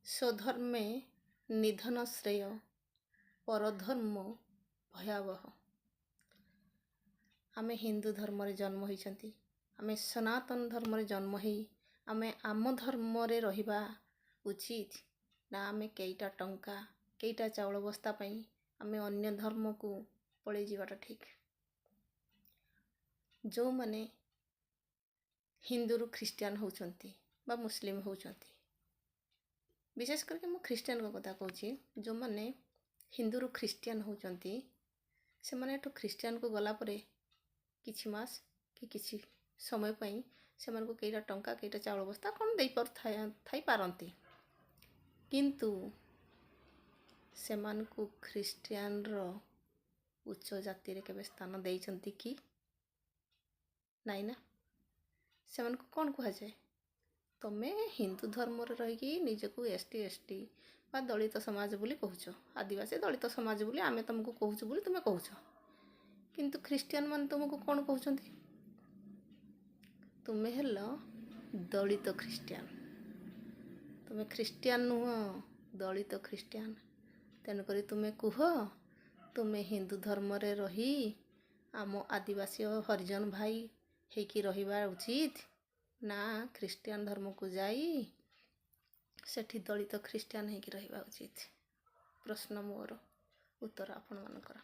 ସ୍ୱଧର୍ମେ ନିଧନ ଶ୍ରେୟ ପରଧର୍ମ ଭୟାବହ। ଆମେ ହିନ୍ଦୁ ଧର୍ମରେ ଜନ୍ମ ହୋଇଛନ୍ତି, ଆମେ ସନାତନ ଧର୍ମରେ ଜନ୍ମ ହେଇ ଆମେ ଆମ ଧର୍ମରେ ରହିବା ଉଚିତ ନା ଆମେ କେଇଟା ଟଙ୍କା କେଇଟା ଚାଉଳ ବସ୍ତା ପାଇଁ ଆମେ ଅନ୍ୟ ଧର୍ମକୁ ପଳେଇ ଯିବାଟା ଠିକ୍। ଯେଉଁମାନେ ହିନ୍ଦୁରୁ ଖ୍ରୀଷ୍ଟିଆନ ହେଉଛନ୍ତି ବା ମୁସଲିମ ହେଉଛନ୍ତି, ବିଶେଷ କରିକି ମୁଁ ଖ୍ରୀଷ୍ଟିଆନଙ୍କ କଥା କହୁଛି, ଯେଉଁମାନେ ହିନ୍ଦୁରୁ ଖ୍ରୀଷ୍ଟିଆନ ହେଉଛନ୍ତି ସେମାନେ ଏଠୁ ଖ୍ରୀଷ୍ଟିଆନକୁ ଗଲା ପରେ କିଛି ମାସ କି କିଛି ସମୟ ପାଇଁ ସେମାନଙ୍କୁ କେଇଟା ଟଙ୍କା କେଇଟା ଚାଉଳ ବସ୍ତା କ'ଣ ଥାଇପାରନ୍ତି, କିନ୍ତୁ ସେମାନଙ୍କୁ ଖ୍ରୀଷ୍ଟିଆନର ଉଚ୍ଚ ଜାତିରେ କେବେ ସ୍ଥାନ ଦେଇଛନ୍ତି କି? ନାଇଁ ନା। ସେମାନଙ୍କୁ କ'ଣ କୁହାଯାଏ? ତମେ ହିନ୍ଦୁ ଧର୍ମରେ ରହିକି ନିଜକୁ ST ବା ଦଳିତ ସମାଜ ବୋଲି କହୁଛ, ଆଦିବାସୀ ଦଳିତ ସମାଜ ବୋଲି ଆମେ ତୁମକୁ କହୁଛୁ ବୋଲି ତୁମେ କହୁଛ, କିନ୍ତୁ ଖ୍ରୀଷ୍ଟିଆନ ମାନେ ତୁମକୁ କ'ଣ କହୁଛନ୍ତି? ତୁମେ ହେଲ ଦଳିତ ଖ୍ରୀଷ୍ଟିଆନ। ତୁମେ ଖ୍ରୀଷ୍ଟିଆନ ନୁହଁ, ଦଳିତ ଖ୍ରୀଷ୍ଟିଆନ। ତେଣୁକରି ତୁମେ କୁହ ତୁମେ ହିନ୍ଦୁ ଧର୍ମରେ ରହି ଆମ ଆଦିବାସୀ ହରିଜନ ଭାଇ ହେଇକି ରହିବା ଉଚିତ ନା ଖ୍ରୀଷ୍ଟିଆନ ଧର୍ମକୁ ଯାଇ ସେଠି ଦଳିତ ଖ୍ରୀଷ୍ଟିଆନ ହେଇକି ରହିବା ଉଚିତ? ପ୍ରଶ୍ନ ମୋର, ଉତ୍ତର ଆପଣମାନଙ୍କର।